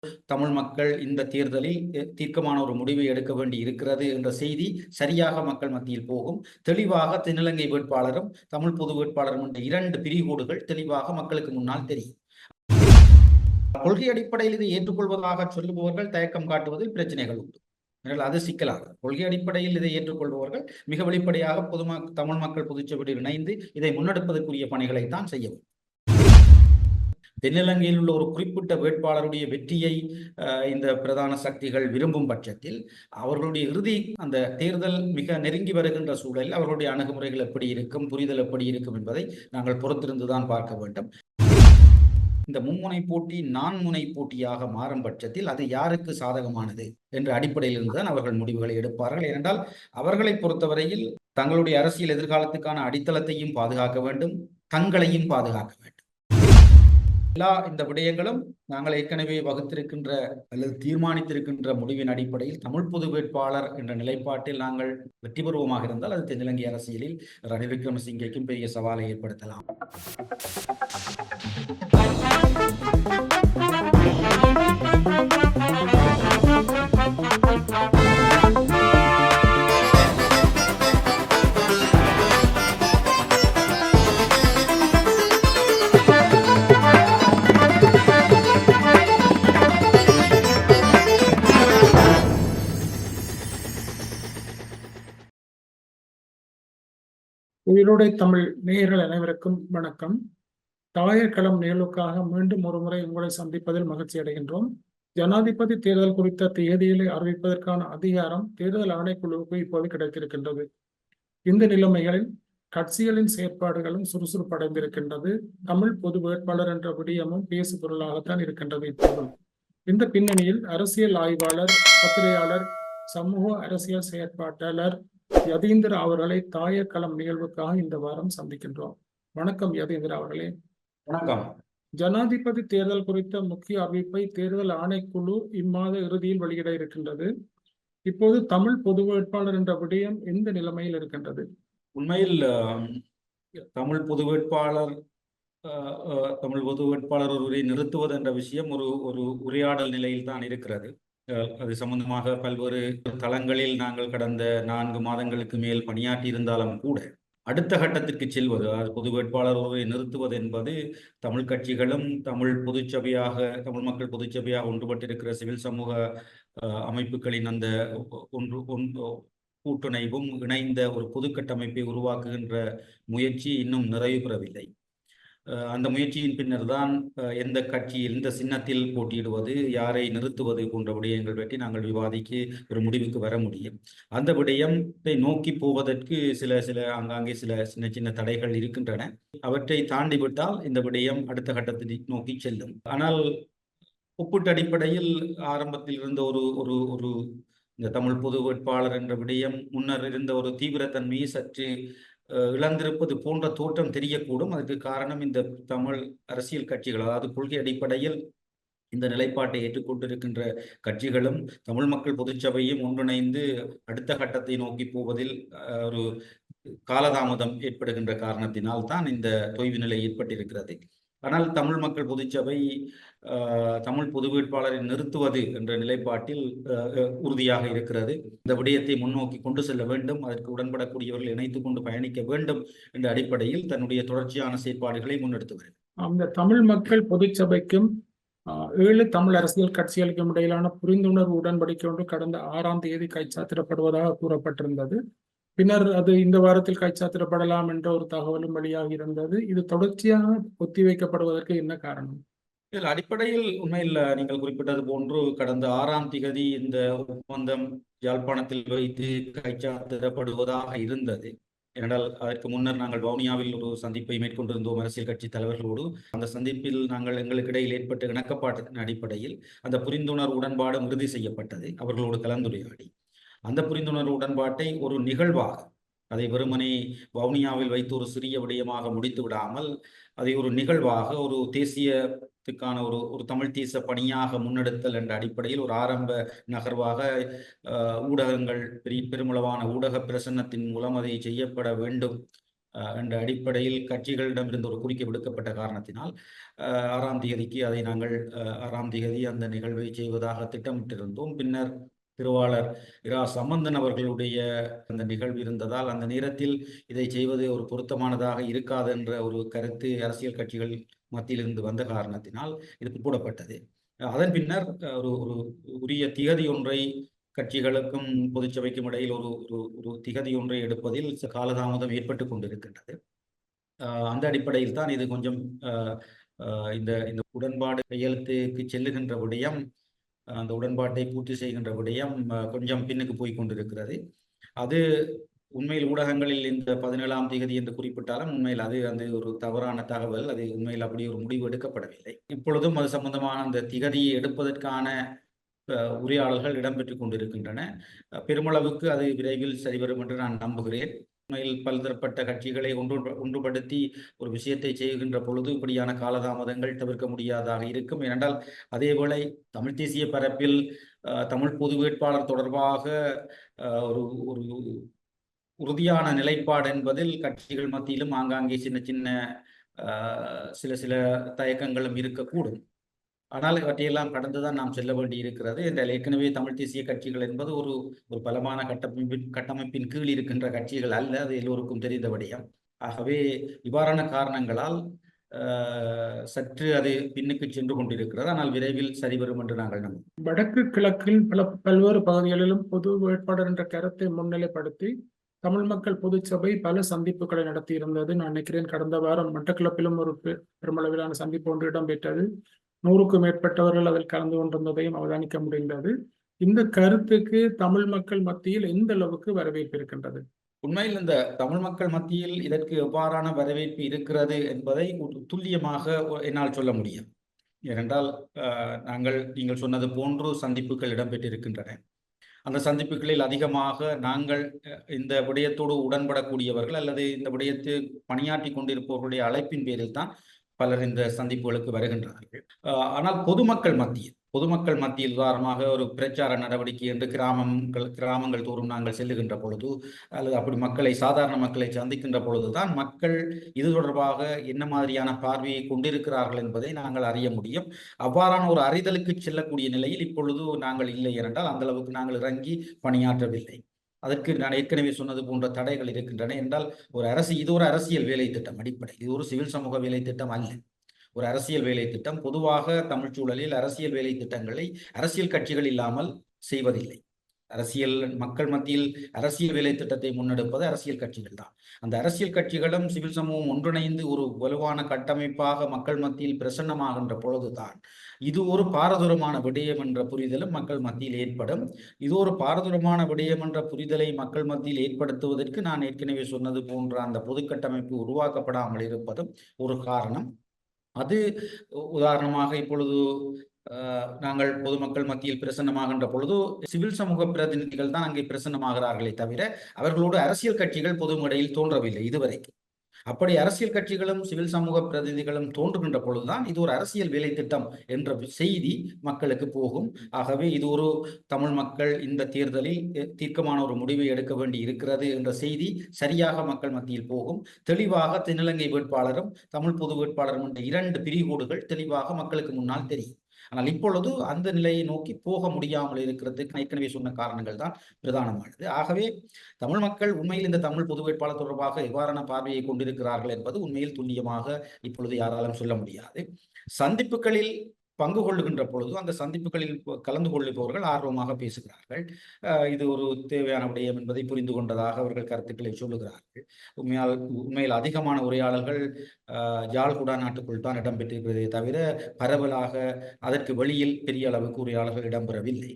தமிழ் மக்கள் இந்த தேர்தலில் தீர்க்கமான ஒரு முடிவை எடுக்க வேண்டி இருக்கிறது என்ற செய்தி சரியாக மக்கள் மத்தியில் போகும். தெளிவாக தென்னிலங்கை வேட்பாளரும் தமிழ் பொது வேட்பாளரும் என்ற இரண்டு பிரிகோடுகள் தெளிவாக மக்களுக்கு முன்னால் தெரியும். கொள்கை அடிப்படையில் இதை ஏற்றுக்கொள்வதாக சொல்லுபவர்கள் தயக்கம் காட்டுவதில் பிரச்சனைகள் உண்டு. அது சிக்கலாக கொள்கை அடிப்படையில் இதை ஏற்றுக்கொள்பவர்கள் மிக வெளிப்படையாக தமிழ் மக்கள் பொதுச்சபையில் இணைந்து இதை முன்னெடுப்பதற்குரிய பணிகளை தான் செய்யவும். தென்னிலங்கையில் உள்ள ஒரு குறிப்பிட்ட வேட்பாளருடைய வெற்றியை இந்த பிரதான சக்திகள் விரும்பும் பட்சத்தில் அவர்களுடைய இறுதி அந்த தேர்தல் மிக நெருங்கி வருகின்ற சூழலில் அவர்களுடைய அணுகுமுறைகள் எப்படி இருக்கும், புரிதல் எப்படி இருக்கும் என்பதை நாங்கள் பொறுத்திருந்துதான் பார்க்க வேண்டும். இந்த மும்முனை போட்டி நான்முனை போட்டியாக மாறும் பட்சத்தில் அது யாருக்கு சாதகமானது என்ற அடிப்படையில் இருந்துதான் அவர்கள் முடிவுகளை எடுப்பார்கள். ஏனென்றால் அவர்களை பொறுத்தவரையில் தங்களுடைய அரசியல் எதிர்காலத்துக்கான அடித்தளத்தையும் பாதுகாக்க வேண்டும், தங்களையும் பாதுகாக்க வேண்டும். எல்லா இந்த விடயங்களும் நாங்கள் ஏற்கனவே வகுத்திருக்கின்ற அல்லது தீர்மானித்திருக்கின்ற முடிவின் அடிப்படையில் தமிழ் பொது வேட்பாளர் என்ற நிலைப்பாட்டில் நாங்கள் வெற்றி பெறுவோமாக இருந்தால் அது தென்னிலங்கை அரசியலில் ரணில் விக்ரமசிங்கேக்கும் பெரிய சவாலை ஏற்படுத்தலாம். உயிரோடை தமிழ் நேயர்கள் அனைவருக்கும் வணக்கம். தாயர் களம் நிகழ்வுக்காக மீண்டும் ஒரு முறை உங்களை சந்திப்பதில் மகிழ்ச்சி அடைகின்றோம். ஜனாதிபதி தேர்தல் குறித்த தேதிகளை அறிவிப்பதற்கான அதிகாரம் தேர்தல் ஆணைக்குழுவுக்கு இப்போது கிடைத்திருக்கின்றது. இந்த நிலைமைகளில் கட்சிகளின் செயற்பாடுகளும் சுறுசுறுப்படைந்திருக்கின்றது. தமிழ் பொது வேட்பாளர் என்ற விடயமும் பேசு பொருளாகத்தான் இருக்கின்றது. இப்போது இந்த பின்னணியில் அரசியல் ஆய்வாளர், பத்திரிகையாளர், சமூக அரசியல் செயற்பாட்டாளர் யதீந்திர அவர்களை தாயர் களம் நிகழ்வுக்காக இந்த வாரம் சந்திக்கின்றோம். வணக்கம் யதீந்திர அவர்களே. வணக்கம். ஜனாதிபதி தேர்தல் குறித்த முக்கிய அறிவிப்பை தேர்தல் ஆணைக்குழு இம்மாத இறுதியில் வெளியிட இருக்கின்றது. இப்போது தமிழ் பொது வேட்பாளர் என்ற விடயம் எந்த நிலைமையில் இருக்கின்றது? உண்மையில் தமிழ் பொது வேட்பாளர் ஒருவரை நிறுத்துவது என்ற விஷயம் ஒரு உரையாடல் நிலையில் தான் இருக்கிறது. அது சம்பந்தமாக பல்வேறு தளங்களில் நாங்கள் கடந்த 4 மாதங்களுக்கு மேல் பணியாற்றி இருந்தாலும் கூட அடுத்த கட்டத்திற்கு செல்வது, அதாவது பொது வேட்பாளர் ஒருவரை நிறுத்துவது என்பது தமிழ் கட்சிகளும் தமிழ் மக்கள் பொதுச்சபையாக ஒன்றுபட்டிருக்கிற சிவில் சமூக அமைப்புகளின் அந்த கூட்டுணைவும் இணைந்த ஒரு பொது கட்டமைப்பை உருவாக்குகின்ற முயற்சி இன்னும் நிறைவு பெறவில்லை. அந்த முயற்சியின் பின்னர் தான் எந்த கட்சி எந்த சின்னத்தில் போட்டியிடுவது, யாரை நிறுத்துவது போன்ற விடயங்கள் பற்றி நாங்கள் விவாதிக்கு ஒரு முடிவுக்கு வர முடியும். அந்த விடயத்தை நோக்கி போவதற்கு ஆங்காங்கே சில சின்ன சின்ன தடைகள் இருக்கின்றன. அவற்றை தாண்டிவிட்டால் இந்த விடயம் அடுத்த கட்டத்தை நோக்கி செல்லும். ஆனால் ஒப்பீட்டு அடிப்படையில் ஆரம்பத்தில் இருந்த ஒரு இந்த தமிழ் பொது வேட்பாளர் என்ற விடயம் முன்னர் இருந்த ஒரு தீவிரத்தன்மையை சற்று இழந்திருப்பது போன்ற தோற்றம் தெரியக்கூடும். அதுக்கு காரணம் இந்த தமிழ் அரசியல் கட்சிகள், அதாவது கொள்கை அடிப்படையில் இந்த நிலைப்பாட்டை ஏற்றுக்கொண்டிருக்கின்ற கட்சிகளும் தமிழ் மக்கள் பொதுச்சபையும் ஒன்றிணைந்து அடுத்த கட்டத்தை நோக்கி போவதில் ஒரு காலதாமதம் ஏற்படுகின்ற காரணத்தினால் தான் இந்த தொய்வு நிலை ஏற்பட்டிருக்கிறது. ஆனால் தமிழ் மக்கள் பொதுச்சபை தமிழ் பொது வேட்பாளரை நிறுத்துவது என்ற நிலைப்பாட்டில் உறுதியாக இருக்கிறது. இந்த விடயத்தை முன்னோக்கி கொண்டு செல்ல வேண்டும், அதற்கு உடன்படக்கூடியவர்கள் இணைத்துக் கொண்டு பயணிக்க வேண்டும் என்ற அடிப்படையில் தன்னுடைய தொடர்ச்சியான செயற்பாடுகளை முன்னெடுத்து வருகிறது. அந்த தமிழ் மக்கள் பொதுச்சபைக்கும் 7 தமிழ் அரசியல் கட்சிகளுக்கும் இடையிலான புரிந்துணர்வு உடன்படிக்கை ஒன்று கடந்த 6ஆம் தேதி கைச்சாத்திடப்படுவதாக கூறப்பட்டிருந்தது. பின்னர் அது இந்த வாரத்தில் கைச்சாத்திடப்படலாம் என்ற ஒரு தகவலும் வெளியாகி இருந்தது. இது தொடர்ச்சியாக ஒத்திவைக்கப்படுவதற்கு என்ன காரணம்? இதில் அடிப்படையில் உண்மையில் நீங்கள் குறிப்பிட்டது போன்று கடந்த 6ஆம் தேதி இந்த ஒப்பந்தம் யாழ்ப்பாணத்தில் வைத்து கைச்சாத்திடப்படுவதாக இருந்தது. ஏனென்றால் அதற்கு முன்னர் நாங்கள் வவுனியாவில் ஒரு சந்திப்பை மேற்கொண்டிருந்தோம் அரசியல் கட்சி தலைவர்களோடு. அந்த சந்திப்பில் நாங்கள் எங்களுக்கு இடையில் ஏற்பட்ட இணக்கப்பாட்டின் அடிப்படையில் அந்த புரிந்துணர்வு உடன்பாடும் இறுதி செய்யப்பட்டது. அவர்களோடு கலந்துரையாடி அந்த புரிந்துணர்வு உடன்பாட்டை ஒரு நிகழ்வாக, அதை வெறுமனே வவுனியாவில் வைத்து ஒரு சிறிய விடயமாக முடித்து விடாமல் அதை ஒரு நிகழ்வாக, ஒரு தேசியத்துக்கான ஒரு தமிழ் தேச பணியாக முன்னெடுத்தல் என்ற அடிப்படையில் ஒரு ஆரம்ப நகர்வாக ஊடகங்கள் பெருமளவான ஊடக பிரசன்னத்தின் மூலம் அதை செய்யப்பட வேண்டும் என்ற அடிப்படையில் கட்சிகளிடமிருந்து ஒரு கோரிக்கை விடுக்கப்பட்ட காரணத்தினால் 6ஆம் தேதிக்கு அதை நாங்கள் 6ஆம் தேதி அந்த நிகழ்வை செய்வதாக திட்டமிட்டிருந்தோம். பின்னர் திருவாளர் இரா சம்பந்தன் அவர்களுடைய அந்த நிகழ்வு இருந்ததால் அந்த நேரத்தில் இதை செய்வது ஒரு பொருத்தமானதாக இருக்காது என்ற ஒரு கருத்து அரசியல் கட்சிகள் மத்தியிலிருந்து வந்த காரணத்தினால் இது பிற்போடப்பட்டது. அதன் பின்னர் ஒரு ஒரு உரிய திகதி ஒன்றை கட்சிகளுக்கும் பொதுச்சபைக்கும் இடையில் ஒரு ஒரு ஒரு திகதி ஒன்றை எடுப்பதில் காலதாமதம் ஏற்பட்டு கொண்டிருக்கின்றது. அந்த அடிப்படையில் தான் இது கொஞ்சம் இந்த இந்த உடன்பாடு கையெழுத்துக்கு செல்லுகின்ற விடயம், அந்த உடன்பாட்டை பூர்த்தி செய்கின்ற விடயம் கொஞ்சம் பின்னுக்கு போய் கொண்டிருக்கிறது. அது உண்மையில் ஊடகங்களில் இந்த 17ஆம் தேதி என்று குறிப்பிட்டாலும் உண்மையில் அது அந்த ஒரு தவறான தகவல். அது உண்மையில் அப்படி ஒரு முடிவு எடுக்கப்படவில்லை. இப்பொழுதும் அது சம்பந்தமான அந்த திகதியை எடுப்பதற்கான உரையாடல்கள் இடம்பெற்றுக் கொண்டிருக்கின்றன. பெருமளவுக்கு அது விரைவில் சரிவரும் என்று நான் நம்புகிறேன். உண்மையில் பல்தரப்பட்ட கட்சிகளை ஒன்றுபடுத்தி ஒரு விஷயத்தை செய்கின்ற பொழுது இப்படியான காலதாமதங்கள் தவிர்க்க முடியாதாக இருக்கும். ஏனென்றால் அதேவேளை தமிழ் தேசிய பரப்பில் தமிழ் பொது வேட்பாளர் தொடர்பாக ஒரு ஒரு உறுதியான நிலைப்பாடு என்பதில் கட்சிகள் மத்தியிலும் ஆங்காங்கே சின்ன சின்ன சில சில தயக்கங்களும் இருக்கக்கூடும். ஆனால் இவற்றையெல்லாம் கடந்துதான் நாம் செல்ல வேண்டி இருக்கிறது. என்றால் ஏற்கனவே தமிழ் தேசிய கட்சிகள் என்பது ஒரு ஒரு பலமான கட்டமைப்பின் கீழ் இருக்கின்ற கட்சிகள் அல்ல, அது எல்லோருக்கும் தெரிந்த விடயம். ஆகவே இவ்வாறான காரணங்களால் சற்று அது பின்னுக்கு சென்று கொண்டிருக்கிறது. ஆனால் விரைவில் சரிவரும் என்று நாங்கள் நம்புகிறோம். வடக்கு கிழக்கில் பல்வேறு பகுதிகளிலும் பொது வேட்பாளர் என்ற கருத்தை முன்னிலைப்படுத்தி தமிழ் மக்கள் பொதுச்சபை பல சந்திப்புகளை நடத்தி இருந்தது. நான் நினைக்கிறேன் கடந்த வாரம் மட்டக்களப்பிலும் ஒரு பெருமளவிலான சந்திப்பு ஒன்று இடம்பெற்றது. 100க்கும் மேற்பட்டவர்கள் அதில் கலந்து கொண்டிருந்ததையும் அவதானிக்க முடிந்தது. இந்த கருத்துக்கு தமிழ் மக்கள் மத்தியில் எந்த அளவுக்கு வரவேற்பு இருக்கின்றது? உண்மையில் இந்த தமிழ் மக்கள் மத்தியில் இதற்கு எவ்வாறான வரவேற்பு இருக்கிறது என்பதை துல்லியமாக என்னால் சொல்ல முடியும். ஏனென்றால் நீங்கள் சொன்னது போன்று சந்திப்புகள் இடம்பெற்றிருக்கின்றன. அந்த சந்திப்புகளில் அதிகமாக நாங்கள் இந்த விடயத்தோடு உடன்படக்கூடியவர்கள் அல்லது இந்த விடயத்தை பணியாற்றி கொண்டிருப்பவர்களுடைய அழைப்பின் பேரில் தான் பலர் இந்த சந்திப்புகளுக்கு வருகின்றார்கள். ஆனால் பொதுமக்கள் மத்தியில் உதாரணமாக ஒரு பிரச்சார நடவடிக்கை என்று கிராமங்கள் தோறும் நாங்கள் செல்லுகின்ற பொழுது அல்லது அப்படி சாதாரண மக்களை சந்திக்கின்ற பொழுதுதான் மக்கள் இது தொடர்பாக என்ன மாதிரியான பார்வையை கொண்டிருக்கிறார்கள் என்பதை நாங்கள் அறிய முடியும். அவ்வாறான ஒரு அறிதலுக்கு செல்லக்கூடிய நிலையில் இப்பொழுது நாங்கள் இல்லை என்றால் அந்த அளவுக்கு நாங்கள் இறங்கி பணியாற்றவில்லை. அதற்கு நான் ஏற்கனவே சொன்னது போன்ற தடைகள் இருக்கின்றன. என்றால் இது ஒரு அரசியல் வேலை திட்டம் அடிப்படை, இது ஒரு சிவில் சமூக வேலை திட்டம் அல்ல, ஒரு அரசியல் வேலை திட்டம். பொதுவாக தமிழ் சூழலில் அரசியல் வேலை திட்டங்களை அரசியல் கட்சிகள் இல்லாமல் செய்வதில்லை. மக்கள் மத்தியில் அரசியல் வேலை திட்டத்தை முன்னெடுப்பது அரசியல் கட்சிகள் தான். அந்த அரசியல் கட்சிகளும் சிவில் சமூகம் ஒன்றிணைந்து ஒரு வலுவான கட்டமைப்பாக மக்கள் மத்தியில் பிரசன்னமாகின்ற பொழுதுதான் இது ஒரு பாரதூரமான விடயம் என்ற புரிதலும் மக்கள் மத்தியில் ஏற்படும். இது ஒரு பாரதூரமான விடயம் என்ற புரிதலை மக்கள் மத்தியில் ஏற்படுத்துவதற்கு நான் ஏற்கனவே சொன்னது போன்ற அந்த பொது கட்டமைப்பு உருவாக்கப்படாமல் இருப்பதும் ஒரு காரணம். அது உதாரணமாக இப்பொழுது நாங்கள் பொதுமக்கள் மத்தியில் பிரசன்னமாகின்ற பொழுது சிவில் சமூக பிரதிநிதிகள் தான் அங்கே பிரசன்னமாகிறார்களே தவிர அவர்களோடு அரசியல் கட்சிகள் பொது மேடையில் தோன்றவில்லை இதுவரைக்கும். அப்படி அரசியல் கட்சிகளும் சிவில் சமூக பிரதிநிதிகளும் தோன்றுகின்ற பொழுதுதான் இது ஒரு அரசியல் வேலை திட்டம் என்ற செய்தி மக்களுக்கு போகும். ஆகவே இது ஒரு தமிழ் மக்கள் இந்த தேர்தலில் தீர்க்கமான ஒரு முடிவை எடுக்க வேண்டி இருக்கிறது என்ற செய்தி சரியாக மக்கள் மத்தியில் போகும். தெளிவாக தென்னிலங்கை வேட்பாளரும் தமிழ் பொது வேட்பாளரும் என்ற 2 பிரிகோடுகள் தெளிவாக மக்களுக்கு முன்னால் தெரியும். ஆனால் இப்பொழுது அந்த நிலையை நோக்கி போக முடியாமல் இருக்கிறதுக்கு ஏற்கனவே சொன்ன காரணங்கள் தான் பிரதானமானது. ஆகவே தமிழ் மக்கள் உண்மையில் இந்த தமிழ் பொது வேட்பாளர் தொடர்பாக எவ்வாறான பார்வையை கொண்டிருக்கிறார்கள் என்பது உண்மையில் துல்லியமாக இப்பொழுது யாராலும் சொல்ல முடியாது. சந்திப்புகளில் பங்கு கொள்ளுகின்ற பொழுது அந்த சந்திப்புகளில் கலந்து கொள்ளுபவர்கள் ஆர்வமாக பேசுகிறார்கள். இது ஒரு தேவையான விடயம் என்பதை புரிந்து கொண்டதாக அவர்கள் கருத்துக்களை சொல்லுகிறார்கள். உண்மையில் அதிகமான உரையாடல்கள் யாழ் குடாநாட்டுக்குள் தான் இடம்பெற்றிருக்கிறதே தவிர பரவலாக அதற்கு வெளியில் பெரிய அளவுக்கு உரையாடல்கள் இடம்பெறவில்லை.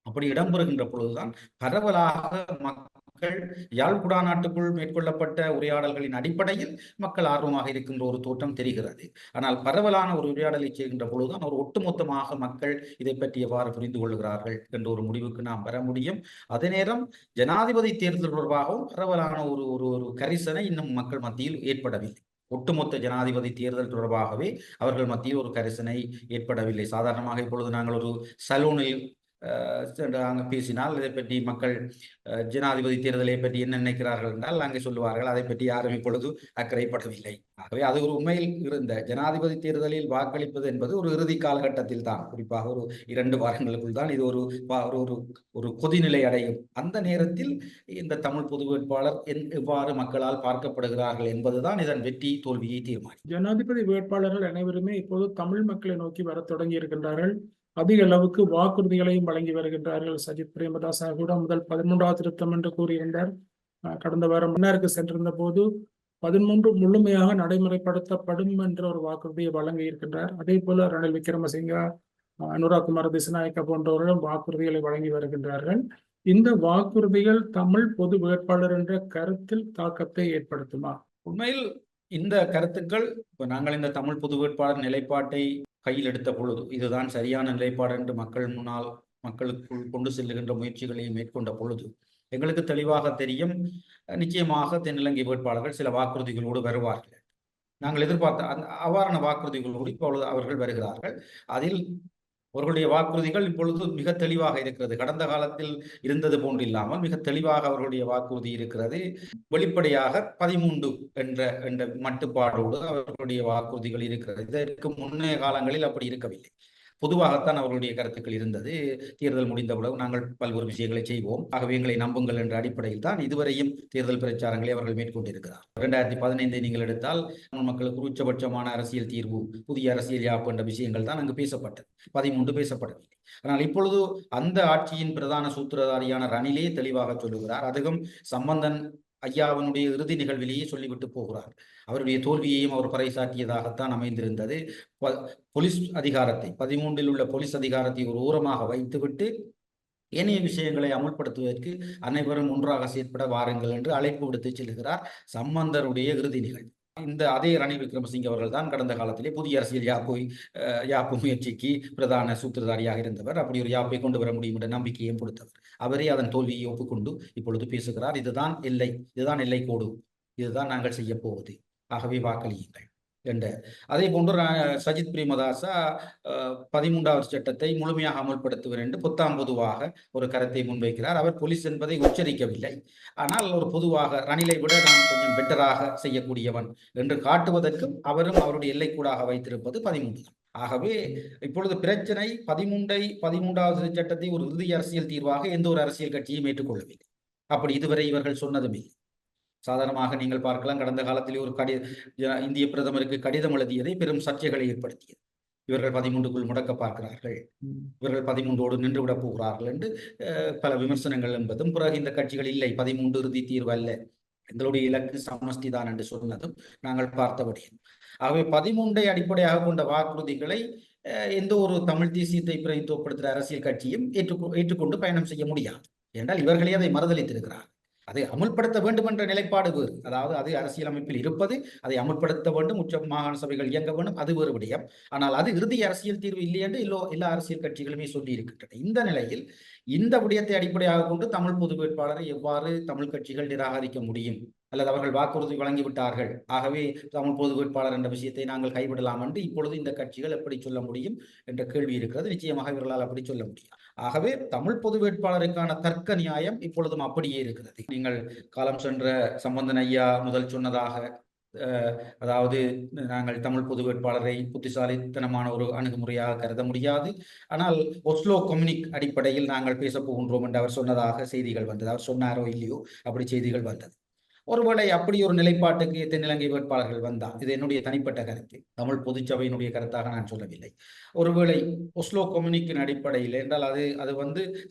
அப்படி இடம்பெறுகின்ற பொழுதுதான் பரவலாக மக்கள் யாழ் குடாநாட்டுக்குள் மேற்கொள்ளப்பட்ட உரையாடல்களின் அடிப்படையில் மக்கள் ஆர்வமாக இருக்கின்ற ஒரு தோற்றம் தெரிகிறது. ஆனால் பரவலான ஒரு உரையாடலை செய்கின்ற பொழுதுதான் ஒரு ஒட்டுமொத்தமாக மக்கள் இதை பற்றி எவ்வாறு புரிந்து கொள்கிறார்கள் என்ற ஒரு முடிவுக்கு நாம் வர முடியும். அதே நேரம் ஜனாதிபதி தேர்தல் தொடர்பாகவும் பரவலான ஒரு ஒரு கரிசனை இன்னும் மக்கள் மத்தியில் ஏற்படவில்லை. ஒட்டுமொத்த ஜனாதிபதி தேர்தல் தொடர்பாகவே அவர்கள் மத்தியில் ஒரு கரிசனை ஏற்படவில்லை. சாதாரணமாக இப்பொழுது நாங்கள் ஒரு சலூனில் சென்று அங்கே பேசினால் இதை பற்றி மக்கள் ஜனாதிபதி தேர்தலை பற்றி என்ன நினைக்கிறார்கள் என்றால் அங்கே சொல்லுவார்கள் அதை பற்றி யாரும் இப்பொழுது அக்கறைப்படவில்லை. ஆகவே அது ஒரு உண்மையில் இருந்த ஜனாதிபதி தேர்தலில் வாக்களிப்பது என்பது ஒரு இறுதி காலகட்டத்தில் தான், குறிப்பாக ஒரு 2 வாரங்களுக்குள் தான் இது ஒரு ஒரு ஒரு கொதிநிலை அடையும். அந்த நேரத்தில் இந்த தமிழ் பொது வேட்பாளர் எவ்வாறு மக்களால் பார்க்கப்படுகிறார்கள் என்பதுதான் இதன் வெற்றி தோல்வியை தீர்மானிக்கும். ஜனாதிபதி வேட்பாளர்கள் அனைவருமே இப்போது தமிழ் மக்களை நோக்கி வர தொடங்கி இருக்கின்றார்கள். அதிக அளவுக்கு வாக்குறுதிகளையும் வழங்கி வருகின்றார்கள். சஜித் பிரேமதாசா கூட முதல் 13வது திருத்தம் என்று கூறியிருந்தார். கடந்த வாரம் மன்னாருக்கு சென்றிருந்த போது 13 முழுமையாக நடைமுறைப்படுத்தப்படும் என்ற ஒரு வாக்குறுதியை வழங்கி இருக்கின்றார். அதே போல ரணில் விக்ரமசிங்கா, அனுராகுமார திசாநாயக்க போன்றவர்களும் வாக்குறுதிகளை வழங்கி வருகின்றார்கள். இந்த வாக்குறுதிகள் தமிழ் பொது வேட்பாளர் என்ற கருத்தில் தாக்கத்தை ஏற்படுத்துமா? உண்மையில் இந்த கருத்துக்கள் நாங்கள் இந்த தமிழ் பொது வேட்பாளர் நிலைப்பாட்டை கையில் எடுத்த பொழுது இதுதான் சரியான நிலைப்பாடு என்று மக்களுக்குள் கொண்டு செல்லுகின்ற முயற்சிகளை மேற்கொண்ட பொழுது எங்களுக்கு தெளிவாக தெரியும், நிச்சயமாக தென்னிலங்கை வேட்பாளர்கள் சில வாக்குறுதிகளோடு வருவார்கள். நாங்கள் எதிர்பார்த்த அவ்வாறான வாக்குறுதிகளோடு இப்பொழுது அவர்கள் வருகிறார்கள். அதில் அவர்களுடைய வாக்குறுதிகள் இப்பொழுது மிக தெளிவாக இருக்கிறது. கடந்த காலத்தில் இருந்தது போன்று இல்லாமல் மிக தெளிவாக அவர்களுடைய வாக்குறுதி இருக்கிறது. வெளிப்படையாக 13 என்ற மட்டுப்பாடோடு அவர்களுடைய வாக்குறுதிகள் இருக்கிறது. இதற்கு முன்னைய காலங்களில் அப்படி இருக்கவில்லை. பொதுவாகத்தான் அவர்களுடைய கருத்துக்கள் இருந்தது. தேர்தல் முடிந்த பிறகு நாங்கள் பல்வேறு விஷயங்களை செய்வோம், ஆகவே எங்களை நம்புங்கள் என்ற அடிப்படையில் தான் இதுவரையும் தேர்தல் பிரச்சாரங்களை அவர்கள் மேற்கொண்டிருக்கிறார். 2015 நீங்கள் எடுத்தால் மக்களுக்கு உச்சபட்சமான அரசியல் தீர்வு, புதிய அரசியல் யாப்பு என்ற விஷயங்கள் தான் அங்கு பேசப்பட்டது. 13 பேசப்படவில்லை. ஆனால் இப்பொழுது அந்த ஆட்சியின் பிரதான சூத்திரதாரியான ரணிலே தெளிவாக சொல்லுகிறார். அதுவும் சம்பந்தன் ஐயாவினுடைய இறுதி நிகழ்விலேயே சொல்லிவிட்டு போகிறார். அவருடைய தோல்வியையும் அவர் பறைசாற்றியதாகத்தான் அமைந்திருந்தது. போலீஸ் அதிகாரத்தை 13 உள்ள போலீஸ் அதிகாரத்தை ஒரு ஓரமாக வைத்துவிட்டு ஏனைய விஷயங்களை அமுல்படுத்துவதற்கு அனைவரும் ஒன்றாக செயற்பட வாருங்கள் என்று அழைப்பு விடுத்து செல்கிறார் சம்பந்தருடைய இறுதி நிகழ்வு. இந்த அதே ரணில் விக்ரமசிங்க அவர்கள் தான் கடந்த காலத்திலே புதிய அரசியல் யாப்பு முயற்சிக்கு பிரதான சூத்திரதாரியாக இருந்தவர். அப்படி ஒரு யாப்பை கொண்டு வர முடியும் என்ற நம்பிக்கையும் கொடுத்தவர். அவரே அதன் தோல்வியை ஒப்புக்கொண்டு இப்பொழுது பேசுகிறார். இதுதான் எல்லை கோடு, இதுதான் நாங்கள் செய்ய போவது, ஆகவே வாக்களியுங்கள் என்ற. அதே போன்று சஜித் பிரேமதாசா 13வது சட்டத்தை முழுமையாக அமல்படுத்துவர் என்று பொதுவாக ஒரு கருத்தை முன்வைக்கிறார். அவர் போலீஸ் என்பதை உச்சரிக்கவில்லை, ஆனால் ஒரு பொதுவாக ரணிலை விட நான் கொஞ்சம் பெட்டராக செய்யக்கூடியவன் என்று காட்டுவதற்கும் அவரும் அவருடைய எல்லைக்கூடாக வைத்திருப்பது 13 தான். ஆகவே இப்பொழுது பிரச்சனை 13வது சட்டத்தை ஒரு இறுதி அரசியல் தீர்வாக எந்த ஒரு அரசியல் கட்சியும் ஏற்றுக்கொள்ளவில்லை. அப்படி இதுவரை இவர்கள் சொன்னதுமே. சாதாரணமாக நீங்கள் பார்க்கலாம், கடந்த காலத்தில் ஒரு இந்திய பிரதமருக்கு கடிதம் எழுதியதை பெரும் சர்ச்சைகளை ஏற்படுத்தியது. இவர்கள் 13க்குள் முடக்க பார்க்கிறார்கள், இவர்கள் 13ஓடு நின்றுவிடப் போகிறார்கள் என்று பல விமர்சனங்கள் என்பதும், பிறகு இந்த கட்சிகள் இல்லை 13 இறுதி தீர்வு அல்ல, எங்களுடைய இலக்கு சமஷ்டி தான் என்று சொன்னதும் நாங்கள் பார்த்தபடி. ஆகவே 13ஐ அடிப்படையாக கொண்ட வாக்குறுதிகளை எந்த ஒரு தமிழ் தேசியத்தை பிரதித்துவப்படுத்துகிற அரசியல் கட்சியும் ஏற்றுக்கொண்டு பயணம் செய்ய முடியாது. என்றால் இவர்களே அதை மறுதளித்திருக்கிறார். அதை அமுல்படுத்த வேண்டும் என்ற நிலைப்பாடு வேறு. அதாவது அது அரசியலமைப்பில் இருப்பது, அதை அமுல்படுத்த வேண்டும், உச்ச மாகாண சபைகள் இயங்க வேண்டும், அது வேறு விடயம். ஆனால் அது இறுதி அரசியல் தீர்வு இல்லை என்று எல்லா அரசியல் கட்சிகளுமே சொல்லி இருக்கின்றன. இந்த நிலையில் இந்த விடயத்தை அடிப்படையாக கொண்டு தமிழ் பொது வேட்பாளரை எவ்வாறு தமிழ் கட்சிகள் நிராகரிக்க முடியும்? அல்லது அவர்கள் வாக்குறுதி வழங்கிவிட்டார்கள், ஆகவே தமிழ் பொது வேட்பாளர் என்ற விஷயத்தை நாங்கள் கைவிடலாம் என்று இப்பொழுது இந்த கட்சிகள் எப்படி சொல்ல முடியும் என்ற கேள்வி இருக்கிறது. நிச்சயமாக இவர்களால் அப்படி சொல்ல முடியும். ஆகவே தமிழ் பொது வேட்பாளருக்கான தர்க்க நியாயம் இப்பொழுதும் அப்படியே இருக்கிறது. நீங்கள் காலம் சென்ற சம்பந்தன் ஐயா முதல் சொன்னதாக, அதாவது நாங்கள் தமிழ் பொது வேட்பாளரை புத்திசாலித்தனமான ஒரு அணுகுமுறையாக கருத முடியாது, ஆனால் ஒஸ்லோ கம்யூனிக் அடிப்படையில் நாங்கள் பேசப் போகின்றோம் என்று அவர் சொன்னதாக செய்திகள் வந்தது. அவர் சொன்னாரோ இல்லையோ, அப்படி செய்திகள் வந்தது. ஒருவேளை அப்படி ஒரு நிலைப்பாட்டுக்கு தென்னிலங்கை வேட்பாளர்கள் வந்தால், இது என்னுடைய தனிப்பட்ட கருத்து, தமிழ் பொதுச்சபையினுடைய கருத்தாக நான் சொல்லவில்லை. ஒருவேளை ஒஸ்லோ கம்யூனிக்கின் அடிப்படையில் என்றால் அது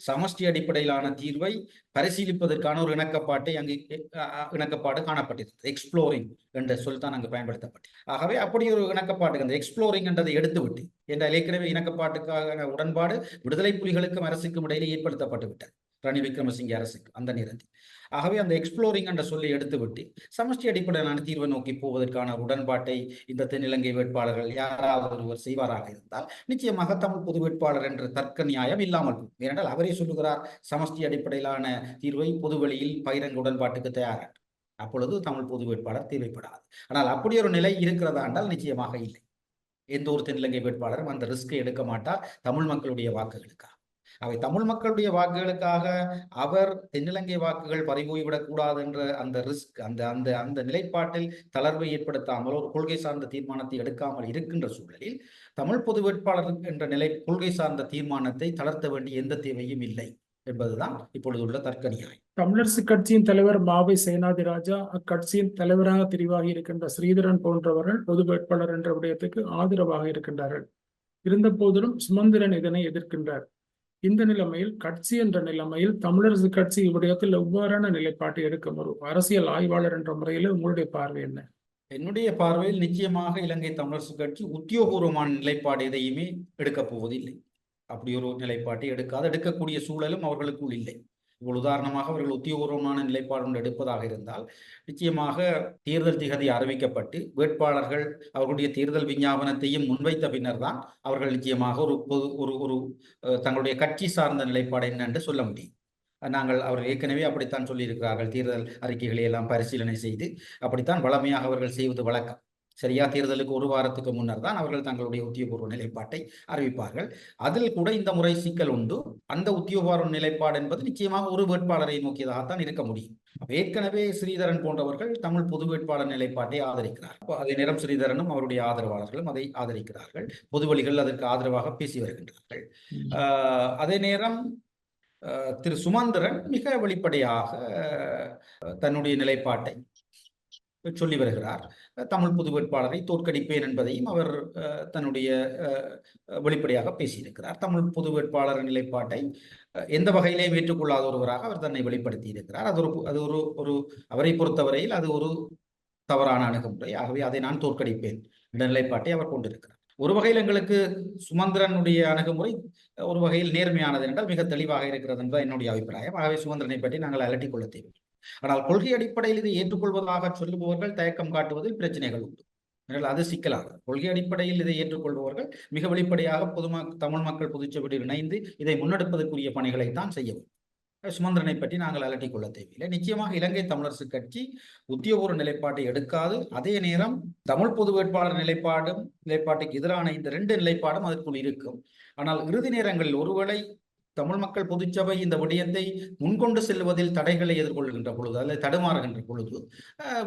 சமஷ்டி அடிப்படையிலான தீர்வை பரிசீலிப்பதற்கான ஒரு இணக்கப்பாடு காணப்பட்டது. எக்ஸ்ப்ளோரிங் என்ற சொல் தான் அங்கு பயன்படுத்தப்பட்டது. ஆகவே அப்படி ஒரு இணக்கப்பாட்டுக்கு அந்த எக்ஸ்ப்ளோரிங் என்றதை எடுத்துவிட்டு, என்றால் ஏற்கனவே இணக்கப்பாட்டுக்கான உடன்பாடு விடுதலை புலிகளுக்கும் அரசுக்கும் இடையிலே ஏற்படுத்தப்பட்டு விட்டது, ரணில் விக்ரமசிங்கே அரசுக்கு அந்த நேரத்தில். ஆகவே அந்த எக்ஸ்ப்ளோரிங் என்ற சொல்லை எடுத்துவிட்டு சமஷ்டி அடிப்படையிலான தீர்வை நோக்கி போவதற்கான உடன்பாட்டை இந்த தென்னிலங்கை வேட்பாளர்கள் யாராவது ஒருவர் செய்வாராக இருந்தால் நிச்சயமாக தமிழ் பொது வேட்பாளர் என்ற தர்க்க நியாயம் இல்லாமல் போகும். ஏனென்றால் அவரே சொல்லுகிறார், சமஷ்டி அடிப்படையிலான தீர்வை பொதுவெளியில் பகிரங்க உடன்பாட்டுக்கு தயாராக, அப்பொழுது தமிழ் பொது வேட்பாளர் தேவைப்படாது. ஆனால் அப்படி ஒரு நிலை இருக்கிறதா என்றால் நிச்சயமாக இல்லை. எந்த ஒரு தென்னிலங்கை வேட்பாளரும் அந்த ரிஸ்கை எடுக்க மாட்டார் தமிழ் மக்களுடைய வாக்குகளுக்காக. அவை தமிழ் மக்களுடைய வாக்குகளுக்காக அவர் தென்னிலங்கை வாக்குகள் பறிபோய்விடக் கூடாது என்ற அந்த ரிஸ்க் அந்த அந்த அந்த நிலைப்பாட்டில் தளர்வை ஏற்படுத்தாமல் ஒரு கொள்கை சார்ந்த தீர்மானத்தை எடுக்காமல் இருக்கின்ற சூழலில் தமிழ் பொது வேட்பாளர் என்ற கொள்கை சார்ந்த தீர்மானத்தை தளர்த்த வேண்டிய எந்த தேவையும் இல்லை என்பதுதான் இப்பொழுது உள்ள தர்க்க நியாயம். தமிழரசு கட்சியின் தலைவர் மாவை சேனாதிராஜா, அக்கட்சியின் தலைவராக தெரிவாகி இருக்கின்ற ஸ்ரீதரன் போன்றவர்கள் பொது வேட்பாளர் என்ற விடயத்துக்கு ஆதரவாக இருக்கின்றார்கள். இருந்த போதிலும் சுமந்திரன் இதனை எதிர்க்கின்றார். இந்த நிலைமையில் கட்சி என்ற நிலைமையில் தமிழரசு கட்சி இவ்விடயத்தில் எவ்வாறான நிலைப்பாட்டை எடுக்கும்? ஒரு அரசியல் ஆய்வாளர் என்ற முறையில் உங்களுடைய பார்வை என்ன? என்னுடைய பார்வையில் நிச்சயமாக இலங்கை தமிழரசு கட்சி உத்தியோகபூர்வமான நிலைப்பாடு எதையுமே எடுக்கப் போவதில்லை. அப்படி ஒரு நிலைப்பாட்டை எடுக்கக்கூடிய சூழலும் அவர்களுக்குள் இல்லை. இவ்வளவு உதாரணமாக அவர்கள் உத்தியோகபூர்வமான நிலைப்பாடு ஒன்று எடுப்பதாக இருந்தால் நிச்சயமாக தேர்தல் திகதி அறிவிக்கப்பட்டு வேட்பாளர்கள் அவர்களுடைய தேர்தல் விஞ்ஞாபனத்தையும் முன்வைத்த பின்னர் தான் அவர்கள் நிச்சயமாக ஒரு தங்களுடைய கட்சி சார்ந்த நிலைப்பாடு என்ன என்று சொல்ல முடியும். அவர்கள் ஏற்கனவே அப்படித்தான் சொல்லியிருக்கிறார்கள். தேர்தல் அறிக்கைகளை எல்லாம் பரிசீலனை செய்து அப்படித்தான் வழமையாக அவர்கள் செய்வது வழக்கம். சரியா, தேர்தலுக்கு ஒரு வாரத்துக்கு முன்னர் தான் அவர்கள் தங்களுடைய உத்தியோகபூர்வ நிலைப்பாட்டை அறிவிப்பார்கள். அதில் கூட இந்த முறை சிக்கல் உண்டு. அந்த உத்தியோகபூர்வ நிலைப்பாடு என்பது நிச்சயமாக ஒரு வேட்பாளரை நோக்கியதாகத்தான் இருக்க முடியும். ஏற்கனவே ஸ்ரீதரன் போன்றவர்கள் தமிழ் பொது வேட்பாளர் நிலைப்பாட்டை ஆதரிக்கிறார்கள். அதே நேரம் ஸ்ரீதரனும் அவருடைய ஆதரவாளர்களும் அதை ஆதரிக்கிறார்கள். பொதுவழிகள் அதற்கு ஆதரவாக பேசி வருகின்றார்கள். அதே நேரம் திரு சுமந்திரன் மிக வெளிப்படையாக தன்னுடைய நிலைப்பாட்டை சொல்லி வருகிறார். தமிழ் பொது வேட்பாளரை தோற்கடிப்பேன் என்பதையும் அவர் தன்னுடைய வெளிப்படையாக பேசியிருக்கிறார். தமிழ் பொது வேட்பாளர் நிலைப்பாட்டை எந்த வகையிலேயும் ஏற்றுக்கொள்ளாத ஒருவராக அவர் தன்னை வெளிப்படுத்தி இருக்கிறார். அது ஒரு அவரை பொறுத்தவரையில் அது ஒரு தவறான அணுகுமுறை. ஆகவே அதை நான் தோற்கடிப்பேன் என்ற நிலைப்பாட்டை அவர் கொண்டிருக்கிறார். ஒரு வகையில் எங்களுக்கு சுமந்திரனுடைய அணுகுமுறை ஒரு வகையில் நேர்மையானது என்றால் மிக தெளிவாக இருக்கிறது என்பது என்னுடைய அபிப்பிராயம். ஆகவே சுமந்திரனை பற்றி நாங்கள் அலட்டிக் கொள்ள தேவை. ஆனால் கொள்கை அடிப்படையில் இதை ஏற்றுக்கொள்வதாக சொல்லுபவர்கள் தயக்கம் காட்டுவதில் பிரச்சனைகள் உண்டு. அது சிக்கலானது. கொள்கை அடிப்படையில் இதை ஏற்றுக்கொள்பவர்கள் மிக வெளிப்படையாக தமிழ் மக்கள் பொதுச்சபையில் இணைந்து இதை முன்னெடுப்பதற்குரிய பணிகளை தான் செய்ய வேண்டும். சுமந்திரனை பற்றி நாங்கள் அலட்டிக் கொள்ள தேவையில்லை. நிச்சயமாக இலங்கை தமிழரசு கட்சி உத்தியோகபூர்வ நிலைப்பாட்டை எடுக்காது. அதே நேரம் தமிழ் பொது வேட்பாளர் நிலைப்பாட்டுக்கு எதிரான இந்த 2 நிலைப்பாடும் அதற்குள் இருக்கும். ஆனால் இறுதி நேரங்களில் ஒருவேளை தமிழ் மக்கள் பொதுச்சபை இந்த விடயத்தை முன்கொண்டு செல்வதில் தடைகளை எதிர்கொள்கின்ற பொழுது அல்லது தடுமாறுகின்ற பொழுது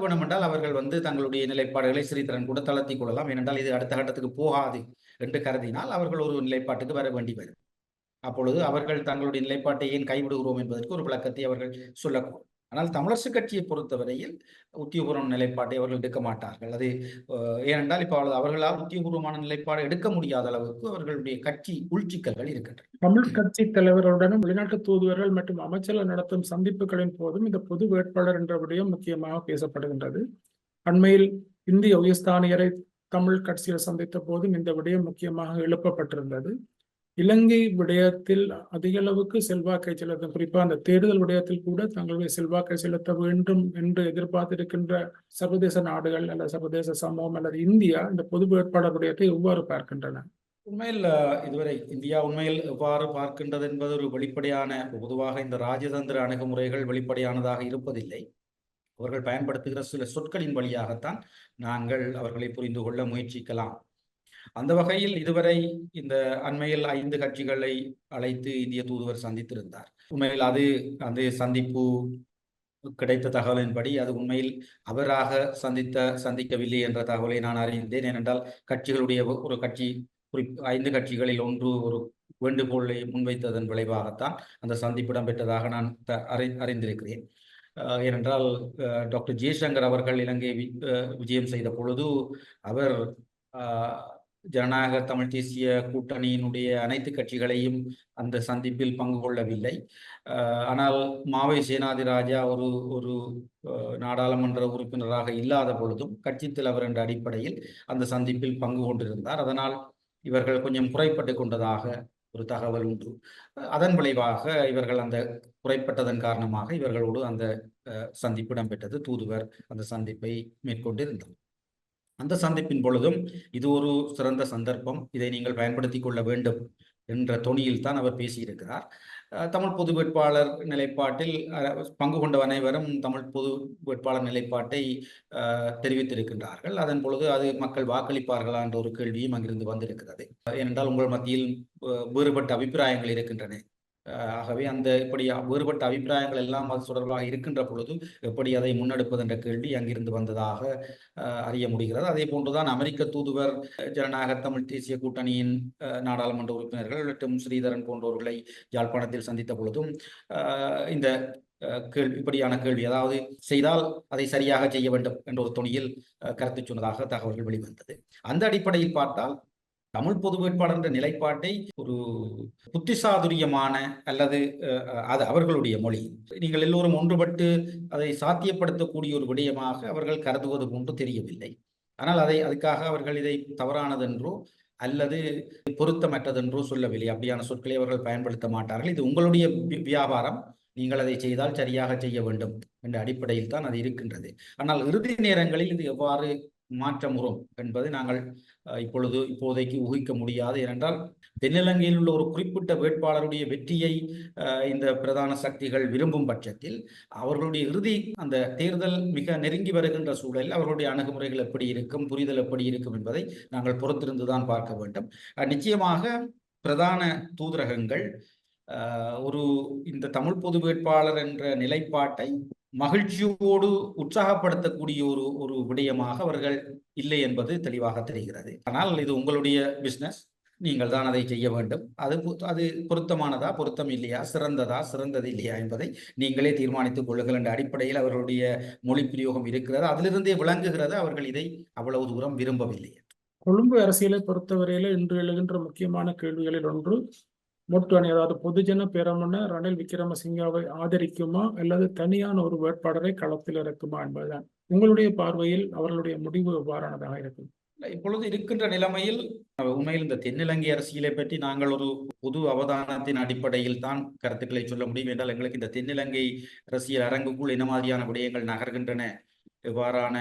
வேணுமென்றால் அவர்கள் தங்களுடைய நிலைப்பாடுகளை ஸ்ரீதரன் கூட தளர்த்தி கொள்ளலாம். ஏனென்றால் இது அடுத்த கட்டத்துக்கு போகாது என்று கருதினால் அவர்கள் ஒரு நிலைப்பாட்டுக்கு வர வேண்டி வரும். அப்பொழுது அவர்கள் தங்களுடைய நிலைப்பாட்டை ஏன் கைவிடுகிறோம் என்பதற்கு ஒரு விளக்கத்தை அவர்கள் சொல்லக்கூடும். ஆனால் தமிழரசு கட்சியை பொறுத்தவரையில் உத்தியோகபூர்வ நிலைப்பாட்டை அவர்கள் எடுக்க மாட்டார்கள். அது ஏனென்றால் இப்போ அவர்களால் உத்தியோகபூர்வமான நிலைப்பாடு எடுக்க முடியாத அளவுக்கு அவர்களுடைய கட்சி உள்சிக்கல்கள் இருக்கின்றன. தமிழ் கட்சி தலைவருடனும் வெளிநாட்டு தூதுவர்கள் மற்றும் அமைச்சர்கள் நடத்தும் சந்திப்புகளின் போதும் இந்த பொது வேட்பாளர் என்ற விடயம் முக்கியமாக பேசப்படுகின்றது. அண்மையில் இந்திய உயர்ஸ்தானியரை தமிழ் கட்சியில் சந்தித்த போதும் இந்த விடயம் முக்கியமாக எழுப்பப்பட்டிருந்தது. இலங்கை விடயத்தில் அதிக அளவுக்கு செல்வாக்கை செலுத்த, குறிப்பாக அந்த தேர்தல் விடயத்தில் கூட தங்களுடைய செல்வாக்கை செலுத்த வேண்டும் என்று எதிர்பார்த்திருக்கின்ற சர்வதேச நாடுகள் அல்லது சர்வதேச சமூகம் அல்லது இந்தியா இந்த பொது வேட்பாளர் விடயத்தை எவ்வாறு பார்க்கின்றன? உண்மையில் இதுவரை இந்தியா உண்மையில் எவ்வாறு பார்க்கின்றது என்பது ஒரு வெளிப்படையான, பொதுவாக இந்த ராஜதந்திர அணுகுமுறைகள் வெளிப்படையானதாக இருப்பதில்லை. அவர்கள் பயன்படுத்துகிற சில சொற்களின் வழியாகத்தான் நாங்கள் அவர்களை புரிந்து கொள்ள முயற்சிக்கலாம். அந்த வகையில் இதுவரை இந்த அண்மையில் 5 கட்சிகளை அழைத்து இந்திய தூதுவர் சந்தித்திருந்தார். உண்மையில் அந்த சந்திப்பு கிடைத்த தகவலின்படி அது உண்மையில் அவராக சந்திக்கவில்லை என்ற தகவலை நான் அறிந்தேன். ஏனென்றால் கட்சிகளுடைய ஒரு கட்சி 5 கட்சிகளில் ஒன்று ஒரு வேண்டுகோளை முன்வைத்ததன் விளைவாகத்தான் அந்த சந்திப்பு இடம்பெற்றதாக நான் அறிந்திருக்கிறேன். ஏனென்றால் டாக்டர் ஜெய்சங்கர் அவர்கள் இலங்கை விஜயம் செய்த பொழுது அவர் ஜனநாயக தமிழ் தேசிய கூட்டணியினுடைய அனைத்து கட்சிகளையும் அந்த சந்திப்பில் பங்கு கொள்ளவில்லை. ஆனால் மாவை சேனாதிராஜா ஒரு நாடாளுமன்ற உறுப்பினராக இல்லாத பொழுதும் கட்சி தலைவர் என்ற அடிப்படையில் அந்த சந்திப்பில் பங்கு கொண்டிருந்தார். அதனால் இவர்கள் கொஞ்சம் குறைப்பட்டு கொண்டதாக ஒரு தகவல் உண்டு. அதன் விளைவாக இவர்கள் அந்த குறைப்பட்டதன் காரணமாக இவர்களோடு அந்த சந்திப்பு இடம்பெற்றது. தூதுவர் அந்த சந்திப்பை மேற்கொண்டிருந்தார். அந்த சந்திப்பின் பொழுதும் இது ஒரு சிறந்த சந்தர்ப்பம், இதை நீங்கள் பயன்படுத்தி கொள்ள வேண்டும் என்ற தொனியில் தான் அவர் பேசியிருக்கிறார். தமிழ் பொது வேட்பாளர் நிலைப்பாட்டில் பங்கு கொண்ட அனைவரும் தமிழ் பொது வேட்பாளர் நிலைப்பாட்டை தெரிவித்திருக்கின்றார்கள். அதன் பொழுது அது மக்கள் வாக்களிப்பார்களா என்ற ஒரு கேள்வியும் அங்கிருந்து வந்திருக்கிறது. ஏனென்றால் உங்கள் மத்தியில் வேறுபட்ட அபிப்பிராயங்கள் இருக்கின்றன. ஆகவே அந்த இப்படி வேறுபட்ட அபிப்பிராயங்கள் எல்லாம் அது தொடர்பாக இருக்கின்ற பொழுது எப்படி அதை முன்னெடுப்பது என்ற கேள்வி அங்கிருந்து வந்ததாக அறிய முடிகிறது. அதே போன்றுதான் அமெரிக்க தூதுவர் ஜனநாயக தமிழ் தேசிய கூட்டணியின் நாடாளுமன்ற உறுப்பினர்கள் மற்றும் ஸ்ரீதரன் போன்றவர்களை யாழ்ப்பாணத்தில் சந்தித்த பொழுதும் இந்த கேள்வி இப்படியான கேள்வி, அதாவது செய்தால் அதை சரியாக செய்ய வேண்டும் என்ற ஒரு துணியில் கருத்து சொன்னதாக தகவல்கள் வெளிவந்தது. அந்த அடிப்படையில் பார்த்தால் தமிழ் பொது வேட்பாளர் என்ற நிலைப்பாட்டை ஒரு புத்திசாதுரியமான அல்லது அது அவர்களுடைய மொழி, நீங்கள் எல்லோரும் ஒன்றுபட்டு அதை சாத்தியப்படுத்தக்கூடிய ஒரு விடயமாக அவர்கள் கருதுவது போன்று தெரியவில்லை. ஆனால் அதுக்காக அவர்கள் இதை தவறானதென்றோ அல்லது பொருத்தமற்றதென்றோ சொல்லவில்லை. அப்படியான சொற்களை அவர்கள் பயன்படுத்த மாட்டார்கள். இது உங்களுடைய வியாபாரம், நீங்கள் அதை செய்தால் சரியாக செய்ய வேண்டும் என்ற அடிப்படையில் தான் அது இருக்கின்றது. ஆனால் இறுதி நேரங்களில் இது எவ்வாறு மாற்றமுறும் என்பதை நாங்கள் இப்போதைக்கு ஊகிக்க முடியாது. ஏனென்றால் தென்னிலங்கையில் உள்ள ஒரு குறிப்பிட்ட வேட்பாளருடைய வெற்றியை இந்த பிரதான சக்திகள் விரும்பும் பட்சத்தில் அவர்களுடைய இறுதி அந்த தேர்தல் மிக நெருங்கி வருகின்ற சூழலில் அவர்களுடைய அணுகுமுறைகள் எப்படி இருக்கும், புரிதல் எப்படி இருக்கும் என்பதை நாங்கள் பொறுத்திருந்துதான் பார்க்க வேண்டும். நிச்சயமாக பிரதான தூதரகங்கள் இந்த தமிழ் பொது வேட்பாளர் என்ற நிலைப்பாட்டை மகிழ்ச்சியோடு உற்சாகப்படுத்தக்கூடிய ஒரு விடயமாக அவர்கள் இல்லை என்பது தெளிவாக தெரிகிறது. ஆனால் இது உங்களுடைய பிசினஸ், நீங்கள் தான் அதை செய்ய வேண்டும். அது பொருத்தமானதா, பொருத்தம் இல்லையா, சிறந்ததா, சிறந்தது இல்லையா என்பதை நீங்களே தீர்மானித்துக் கொள்ளுங்கள் என்ற அடிப்படையில் அவர்களுடைய மொழி பிரயோகம் இருக்கிறது. அதிலிருந்தே விளங்குகிறது அவர்கள் இதை அவ்வளவு தூரம் விரும்பவில்லை. கொழும்பு அரசியலை பொறுத்தவரையில இன்று எழுகின்ற முக்கியமான கேள்விகளில் ஒன்று மொட்டு அணி, அதாவது பொதுஜன பெரமுன ரணில் விக்ரமசிங்காவை ஆதரிக்குமா அல்லது தனியான ஒரு வேட்பாளரை களத்தில் இறக்குமா என்பதுதான். உங்களுடைய பார்வையில் அவர்களுடைய முடிவு எவ்வாறானதாக இருக்கும்? இப்பொழுது இருக்கின்ற நிலைமையில் உண்மையில் இந்த தென்னிலங்கை அரசியலை பற்றி நாங்கள் ஒரு பொது அவதானத்தின் அடிப்படையில் தான் கருத்துக்களை சொல்ல முடியும். என்றால் எங்களுக்கு இந்த தென்னிலங்கை அரசியல் அரங்குக்குள் என்ன மாதிரியான விடயங்கள் நகர்கின்றன, எவ்வாறான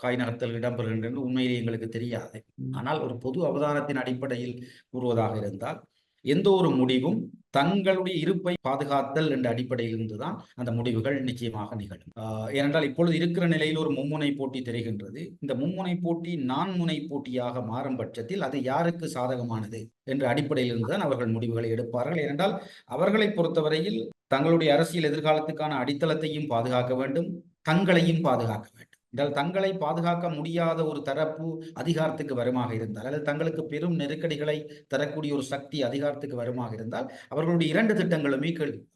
காய் நகர்த்தல் இடம்பெறுகின்றன உண்மையிலே எங்களுக்கு தெரியாது. ஆனால் ஒரு பொது அவதானத்தின் அடிப்படையில் கூறுவதாக இருந்தால் எந்த ஒரு முடிவும் தங்களுடைய இருப்பை பாதுகாத்தல் என்ற அடிப்படையில் இருந்துதான் அந்த முடிவுகள் நிச்சயமாக நிகழும். ஏனென்றால் இப்பொழுது இருக்கிற நிலையில் ஒரு மும்முனை போட்டி தெரிகின்றது. இந்த மும்முனை போட்டி நான்முனை போட்டியாக மாறும் பட்சத்தில் அது யாருக்கு சாதகமானது என்ற அடிப்படையில் இருந்துதான் அவர்கள் முடிவுகளை எடுப்பார்கள். ஏனென்றால் அவர்களை பொறுத்தவரையில் தங்களுடைய அரசியல் எதிர்காலத்துக்கான அடித்தளத்தையும் பாதுகாக்க வேண்டும், தங்களையும் பாதுகாக்க வேண்டும். என்றால் தங்களை பாதுகாக்க முடியாத ஒரு தரப்பு அதிகாரத்துக்கு வருமாக இருந்தால் அல்லது தங்களுக்கு பெரும் நெருக்கடிகளை தரக்கூடிய ஒரு சக்தி அதிகாரத்துக்கு வருமாக இருந்தால் அவர்களுடைய இரண்டு திட்டங்களுமே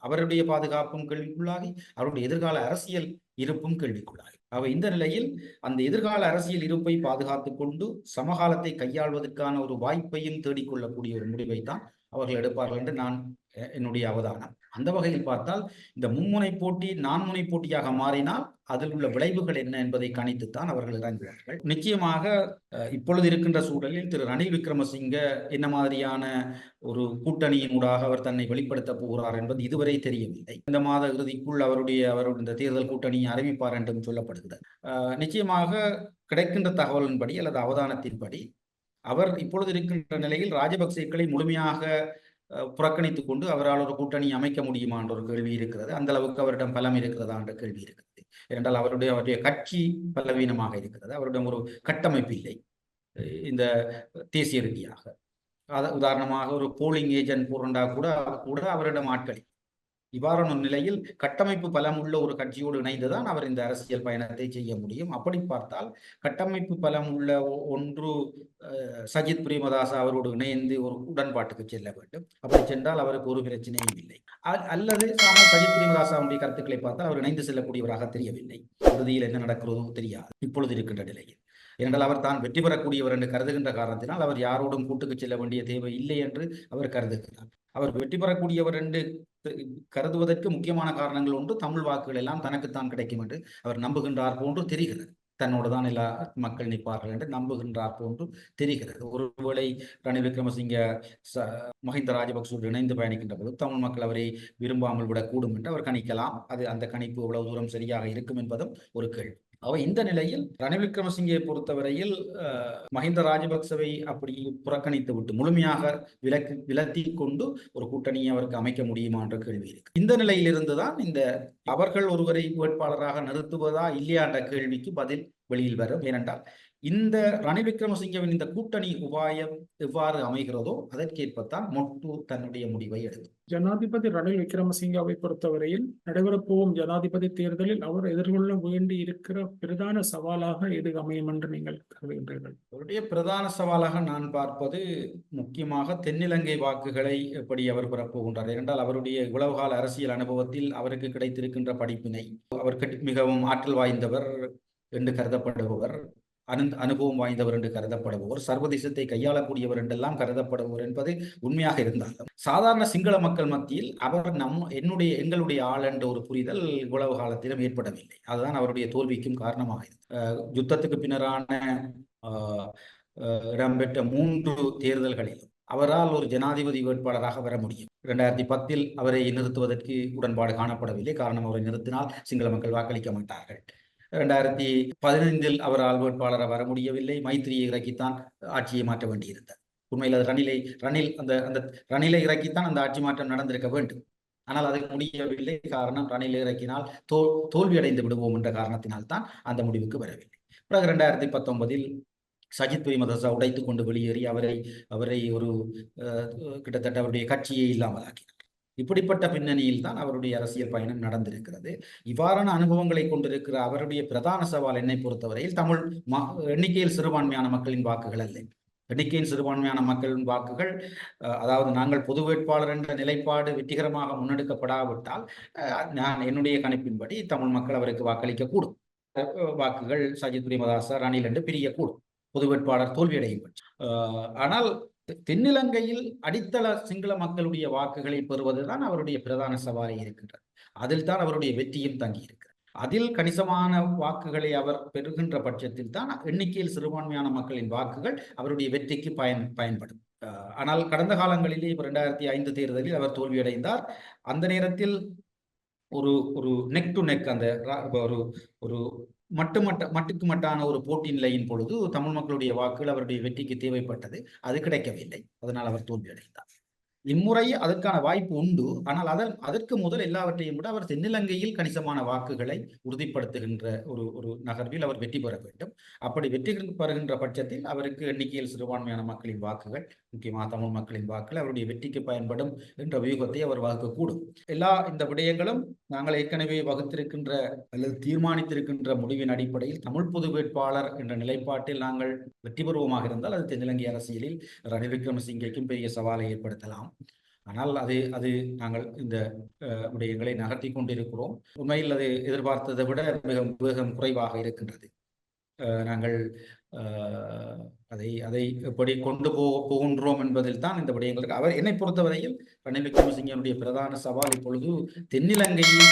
அவருடைய பாதுகாப்பும் கேள்விக்குள்ளாகி அவருடைய எதிர்கால அரசியல் இருப்பும் கேள்விக்குள்ளாகி. இந்த நிலையில் அந்த எதிர்கால அரசியல் இருப்பை பாதுகாத்துக் கொண்டு சமகாலத்தை கையாள்வதற்கான ஒரு வாய்ப்பையும் தேடிக்கொள்ளக்கூடிய ஒரு முடிவை தான் அவர்கள் எடுப்பார்கள் என்று நான் என்னுடைய அவதானம். அந்த வகையில் பார்த்தால் இந்த மும்முனை போட்டி நான்முனை போட்டியாக மாறினால் அதில் உள்ள விளைவுகள் என்ன என்பதை கணித்துத்தான் அவர்கள் இறங்குவார்கள். நிச்சயமாக இப்பொழுது இருக்கின்ற சூழலில் திரு ரணில் விக்ரமசிங்க என்ன மாதிரியான ஒரு கூட்டணியினூடாக அவர் தன்னை வெளிப்படுத்த போகிறார் என்பது இதுவரை தெரியவில்லை. இந்த மாத இறுதிக்குள் அவருடைய இந்த தேர்தல் கூட்டணியை அறிவிப்பார் என்றும் சொல்லப்படுகிறது. நிச்சயமாக கிடைக்கின்ற தகவலின்படி அல்லது அவதானத்தின்படி அவர் இப்பொழுது இருக்கின்ற நிலையில் ராஜபக்சேக்களை முழுமையாக புறக்கணித்துக் கொண்டு அவரால் ஒரு கூட்டணி அமைக்க முடியுமா என்ற ஒரு கேள்வி இருக்கிறது. அந்த அளவுக்கு அவரிடம் பலம் இருக்கிறதா என்ற கேள்வி இருக்கிறது. ஏனென்றால் அவருடைய கட்சி பலவீனமாக இருக்கிறது. அவரிடம் ஒரு கட்டமைப்பு இல்லை இந்த தேசிய ரீதியாக. உதாரணமாக ஒரு போலிங் ஏஜென்ட் போரண்டா கூட அவரிடம் ஆட்களி. இவ்வாறான நிலையில் கட்டமைப்பு பலம் உள்ள ஒரு கட்சியோடு இணைந்துதான் அவர் இந்த அரசியல் பயணத்தை செய்ய முடியும். அப்படி பார்த்தால் கட்டமைப்பு பலம் உள்ள ஒன்று சஜித் பிரேமதாச அவரோடு இணைந்து ஒரு உடன்பாட்டுக்கு செல்ல வேண்டும். அப்படி சென்றால் அவருக்கு ஒரு பிரச்சனையும் இல்லை. அல்லது சஜித் பிரேமதாசாவுடைய கருத்துக்களை பார்த்தால் அவர் இணைந்து செல்லக்கூடியவராக தெரியவில்லை. இறுதியில் என்ன நடக்கிறதோ தெரியாது இப்பொழுது இருக்கின்ற நிலையில். ஏனென்றால் அவர் தான் வெற்றி பெறக்கூடியவர் என்று கருதுகின்ற காரணத்தினால் அவர் யாரோடும் கூட்டுக்கு செல்ல வேண்டிய தேவை இல்லை என்று அவர் கருதுகிறார். அவர் வெற்றி பெறக்கூடியவர் என்று கருதுவதற்கு முக்கியமான காரணங்கள் ஒன்று, தமிழ் வாக்குகள் எல்லாம் தனக்குத்தான் கிடைக்கும் என்று அவர் நம்புகின்றார் போன்று தெரிகிறது. தன்னோடு தான் எல்லா மக்கள் நிற்பார்கள் என்று நம்புகின்றார் போன்று தெரிகிறது. ஒருவேளை ரணில் விக்ரமசிங்க மஹிந்த ராஜபக்சோடு இணைந்து பயணிக்கின்ற போது தமிழ் மக்கள் அவரை விரும்பாமல் விடக்கூடும் என்று அவர் கணிக்கலாம். அந்த கணிப்பு எவ்வளவு தூரம் சரியாக இருக்கும் என்பதும் ஒரு கேள்வி. இந்த நிலையில் ரணில் விக்ரமசிங்கை பொறுத்தவரையில் மஹிந்த ராஜபக்சவை அப்படி புறக்கணித்து விட்டு முழுமையாக விலத்தி கொண்டு ஒரு கூட்டணியை அவருக்கு அமைக்க முடியுமா என்ற கேள்வி இருக்கு. இந்த நிலையில் இருந்துதான் அவர்கள் ஒருவரை வேட்பாளராக நிறுத்துவதா இல்லையா என்ற கேள்விக்கு பதில் வெளியில் வரும். ஏனென்றால் இந்த ரணில் விக்ரமசிங்கவின் இந்த கூட்டணி உபாயம் எவ்வாறு அமைகிறதோ அதற்கேற்பத்தான் மொட்டு தன்னுடைய முடிவை எடுக்கும். ஜனாதிபதி ரணில் விக்ரமசிங்கவை பொறுத்தவரையில் நடைபெறப் போகும் ஜனாதிபதி தேர்தலில் அவர் எதிர்கொள்ள வேண்டி இருக்கிற பிரதான சவாலாக எது அமையும் என்று நீங்கள் கருதுகின்றீர்கள்? அவருடைய பிரதான சவாலாக நான் பார்ப்பது முக்கியமாக தென்னிலங்கை வாக்குகளை எப்படி அவர் பெறப்போகின்றார் என்றால், அவருடைய இவ்வளவு கால அரசியல் அனுபவத்தில் அவருக்கு கிடைத்திருக்கின்ற படிப்பினை, அவர் மிகவும் ஆற்றல் வாய்ந்தவர் என்று கருதப்படுபவர், அனுபவம் வாய்ந்தவர் என்று கருதப்படுபவர், சர்வதேசத்தை கையாளக்கூடியவர் என்றெல்லாம் கருதப்படுபவர் என்பது உண்மையாக இருந்தாலும், சாதாரண சிங்கள மக்கள் மத்தியில் அவர் எங்களுடைய ஆள் என்ற ஒரு புரிதல் இவ்வளவு காலத்திலும் ஏற்படவில்லை. அதுதான் அவருடைய தோல்விக்கும் காரணமாக யுத்தத்துக்கு பின்னரான இடம்பெற்ற 3 தேர்தல்களிலும் அவரால் ஒரு ஜனாதிபதி வேட்பாளராக வர முடியும். 2010 அவரை நிறுத்துவதற்கு உடன்பாடு காணப்படவில்லை. காரணம், அவரை நிறுத்தினால் சிங்கள மக்கள் வாக்களிக்க மாட்டார்கள். 2015 அவரால் வேட்பாளராக வர முடியவில்லை. மைத்திரியை இறக்கித்தான் ஆட்சியை மாற்ற வேண்டியிருந்தது. உண்மையில் அது ரணிலை இறக்கித்தான் அந்த ஆட்சி மாற்றம் நடந்திருக்க வேண்டும். ஆனால் அது முடியவில்லை. காரணம், ரணிலை இறக்கினால் தோல்வி அடைந்து விடுவோம் என்ற காரணத்தினால் தான் அந்த முடிவுக்கு வரவில்லை. பிறகு 2019 சஜித் பிரேமதாச உடைத்துக் கொண்டு வெளியேறி அவரை ஒரு கிட்டத்தட்ட அவருடைய கட்சியை இல்லாமலாக்கினார். இப்படிப்பட்ட பின்னணியில் தான் அவருடைய அரசியல் பயணம் நடந்திருக்கிறது. இவ்வாறான அனுபவங்களை கொண்டிருக்கிற அவருடைய பிரதான சவால் என்னை பொறுத்தவரையில் தமிழ் எண்ணிக்கையில் சிறுபான்மையான மக்களின் வாக்குகள் அல்ல. எண்ணிக்கையின் சிறுபான்மையான மக்களின் வாக்குகள், அதாவது நாங்கள் பொது வேட்பாளர் என்ற நிலைப்பாடு வெற்றிகரமாக முன்னெடுக்கப்படாவிட்டால் என்னுடைய கணிப்பின்படி தமிழ் மக்கள் அவருக்கு வாக்களிக்க கூடும். வாக்குகள் சஜித் பிரேமதாச ரணில் என்று பிரியக்கூடும் பொது வேட்பாளர் தோல்வியடையும். ஆனால் தென்னிலங்கையில் அடித்தள சிங்கள மக்களுடைய வாக்குகளை பெறுவதுதான் அவருடைய பிரதான சவாலை இருக்கின்றது. அதில் தான் அவருடைய வெற்றியும் தங்கி இருக்கிறது. அதில் கணிசமான வாக்குகளை அவர் பெறுகின்ற பட்சத்தில் தான் எண்ணிக்கையில் சிறுபான்மையான மக்களின் வாக்குகள் அவருடைய வெற்றிக்கு பயன்படும். ஆனால் கடந்த காலங்களிலே 2005 தேர்தலில் அவர் தோல்வியடைந்தார். அந்த நேரத்தில் ஒரு நெக் டு நெக், அந்த ஒரு மட்டுக்கு மட்டான ஒரு போட்டி நிலையின் பொழுது தமிழ் மக்களுடைய வாக்குகள் அவருடைய வெற்றிக்கு தேவைப்பட்டது. அது கிடைக்கவில்லை. அதனால் அவர் தோல்வியடைந்தார். இம்முறை அதற்கான வாய்ப்பு உண்டு. ஆனால் அதற்கு முதல் எல்லாவற்றையும் விட அவர் தென்னிலங்கையில் கணிசமான வாக்குகளை உறுதிப்படுத்துகின்ற ஒரு நகர்வில் அவர் வெற்றி பெற வேண்டும். அப்படி வெற்றி பெறுகின்ற பட்சத்தில் அவருக்கு எண்ணிக்கையில் சிறுபான்மையான மக்களின் வாக்குகள், முக்கியமாக தமிழ் மக்களின் வாக்குகள் அவருடைய வெற்றிக்கு பயன்படும் என்ற வியூகத்தை அவர் வகுக்கக்கூடும். இந்த விடயங்களும் நாங்கள் ஏற்கனவே வகுத்திருக்கின்ற அல்லது தீர்மானித்திருக்கின்ற முடிவின் அடிப்படையில் தமிழ் பொது வேட்பாளர் என்ற நிலைப்பாட்டில் நாங்கள் வெற்றி பெறுவோமாக இருந்தால் அது தென்னிலங்கை அரசியலில் ரணில் விக்ரமசிங்கேக்கும் பெரிய சவாலை ஏற்படுத்தலாம். ஆனால் அது நாங்கள் இந்த விடயங்களை நகர்த்தி கொண்டிருக்கிறோம். உண்மையில் அது எதிர்பார்த்ததை விட வேகம் குறைவாக இருக்கின்றது. நாங்கள் அதை எப்படி கொண்டு போகின்றோம் என்பதில் தான் இந்த விடயங்களுக்கு அவர் என்னை பொறுத்தவரையில் ரணில் விக்ரமசிங்கனுடைய பிரதான சவால் இப்பொழுது தென்னிலங்கையில்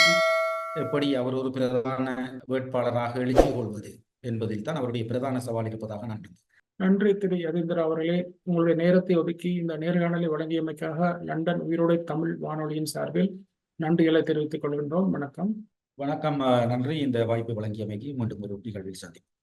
எப்படி அவர் ஒரு பிரதான வேட்பாளராக எழுச்சி கொள்வது என்பதில் தான் அவருடைய பிரதான சவால் இருப்பதாக நான் நம்புகிறேன். நன்றி திரு யதீந்திரா அவர்களே. உங்களுடைய நேரத்தை ஒதுக்கி இந்த நேர்காணலை வழங்கியமைக்காக லண்டன் உயிரோடை தமிழ் வானொலியின் சார்பில் நன்றிகளை தெரிவித்துக் கொள்கின்றோம். வணக்கம். வணக்கம். நன்றி. இந்த வாய்ப்பை வழங்கியமைக்கு மீண்டும் ஒரு நிகழ்வில் சந்திப்போம்.